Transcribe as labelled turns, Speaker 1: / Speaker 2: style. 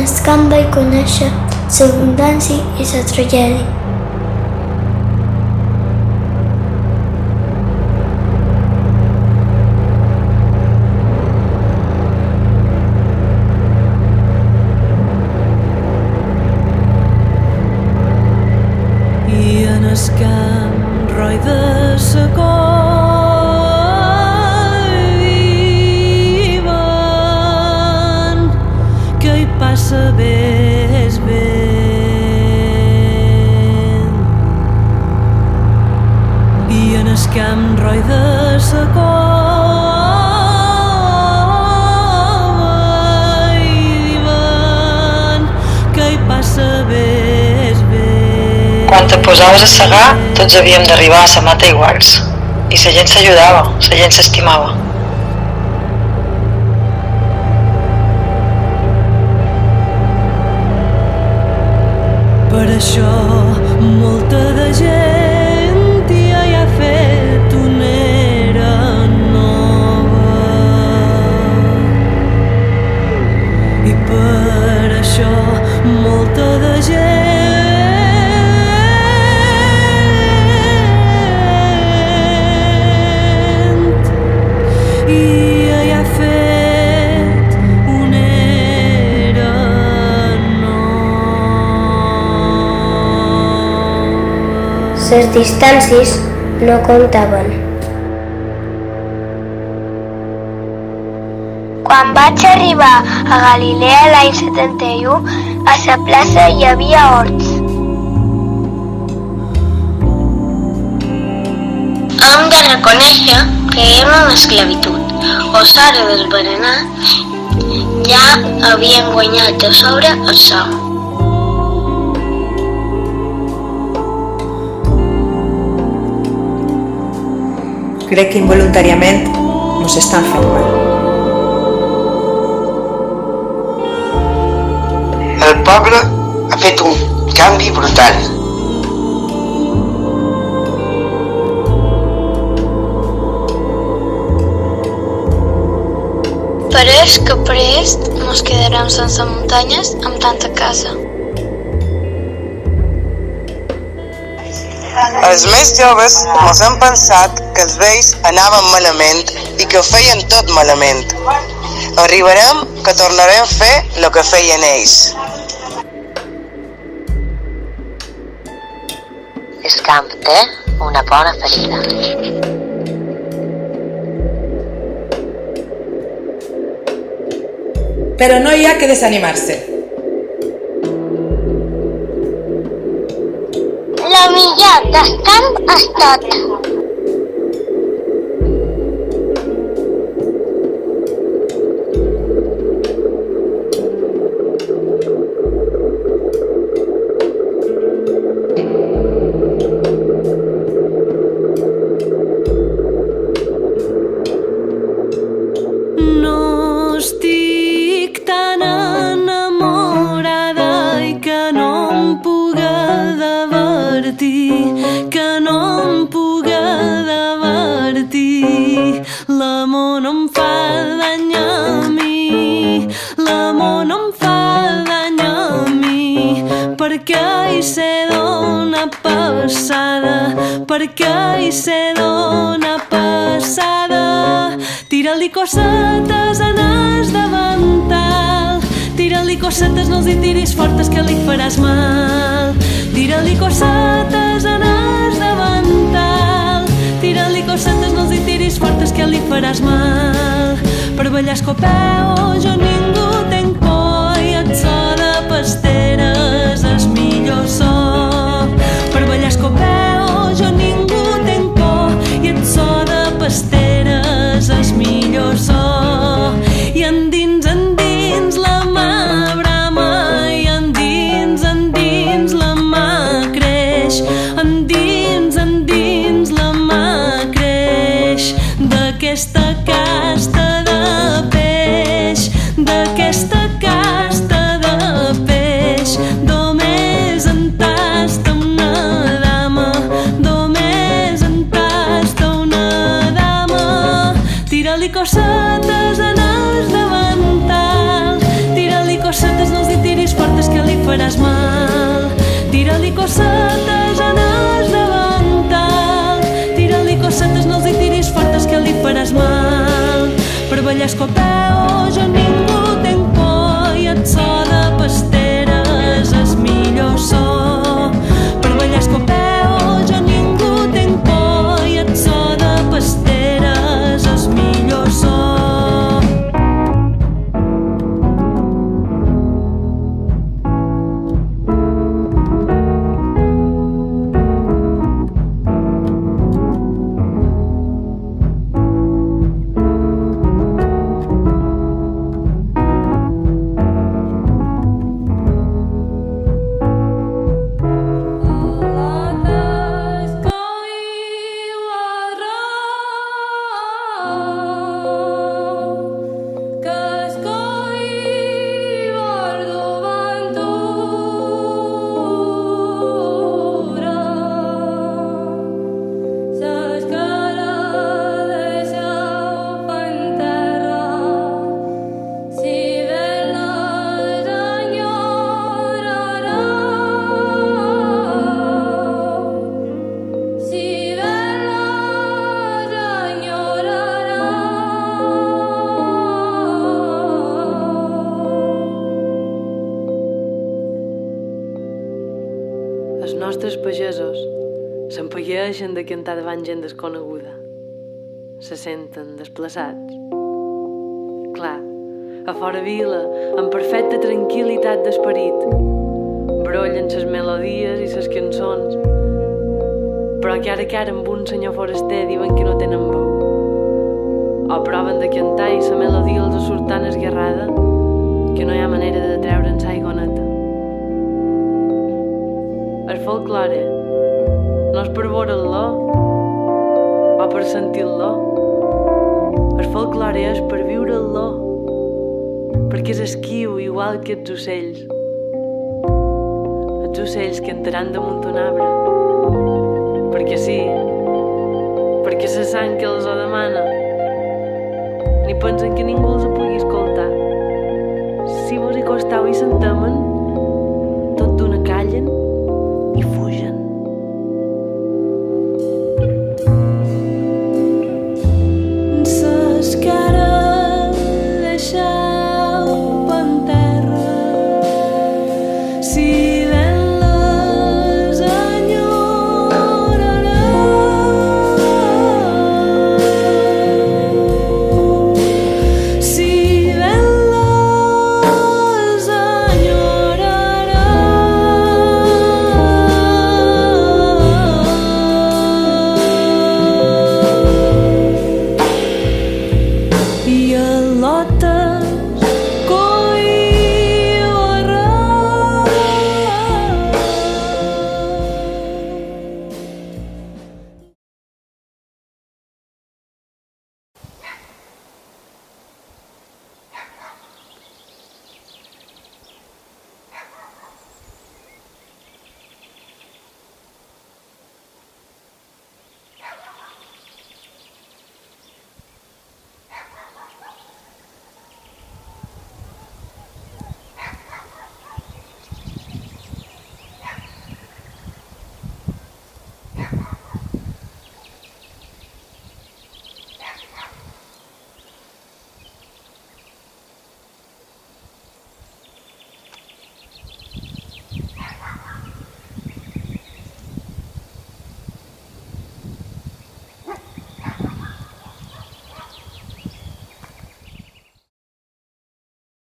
Speaker 1: el camp vaig conèixer l'abundància i la tragèdia.
Speaker 2: Quan te posaves a segar, tots havíem d'arribar a la mata iguals. I la gent s'ajudava, la gent s'estimava.
Speaker 3: Per això molta de gent ja hi ha fet una era nova. I per això molta de gent
Speaker 1: les distàncies no comptaven. Quan vaig arribar a Galilea l'any 71, a la plaça hi havia horts. Hem de reconèixer que era una esclavitud. Els sares del berenar ja havien guanyat de sobre el sol.
Speaker 4: Crec que involuntàriament ens estan fent mal.
Speaker 5: El poble ha fet un canvi brutal.
Speaker 1: Pareix que prest ens quedarem sense muntanyes amb tanta casa.
Speaker 5: Els més joves mos han pensat que els vells anaven malament i que ho feien tot malament. Arribarem que tornarem a fer el que feien ells.
Speaker 6: El camp té una bona ferida.
Speaker 4: Però no hi ha que desanimar-se.
Speaker 1: La millor del camp és tot.
Speaker 3: No estic tan enamorada i que no em puga divertir, que no em puga divertir. L'amor no em fa dany a mi, l'amor no em fa dany a mi, perquè hi sé d'una passada, perquè hi sé d'una passada. Tira-li cosetes en el davantal, tira-li cosetes, no els hi tiris fortes que li faràs mal. Tira-li cosetes en el davantal, tira-li cosetes, no els hi tiris fortes que li faràs mal. Per ballar escopeu jo ningú tenc por i et so de pasteres és millor so. Per ballar escopeu jo ningú tenc por i et so de pasteres és millor so. I endins la mà brama i endins la mà creix, endins la mà creix d'aquesta casta de peix, d'aquesta casta de peix. Només en tasta una dama, només en tasta una dama. Tira-li cosetes en el davantal, tira-li cosetes, no els hi tiris faràs mal. Tira-li cossetes en el davantal, tira-li cossetes, no els hi tiris fortes que li faràs mal. Per ballar escopeu jo ningú tenc por i et so de pasteres és millor so. Per ballar escopeu jo ningú tenc por i et so de pasteres és millor so. Els nostres pagesos s'empagueixen de cantar davant gent desconeguda. Se senten desplaçats. Clar, a fora vila, amb perfecta tranquil·litat d'esperit, brollen ses melodies i ses cançons, però cara a cara amb un senyor foraster diuen que no tenen veu. O proven de cantar i sa melodia els surt tan esguerrada que no hi ha manera de treure'n sa igoneta. El folklore no és per veure-lo o per sentir-lo. El folklore és per viure-lo, perquè és esquiu igual que els ocells. Els ocells cantaran damunt un arbre, perquè sí, perquè la sang que els ho demana, ni pensen que ningú els pugui escoltar. Si vos hi costau i s'entemen, tot d'una callen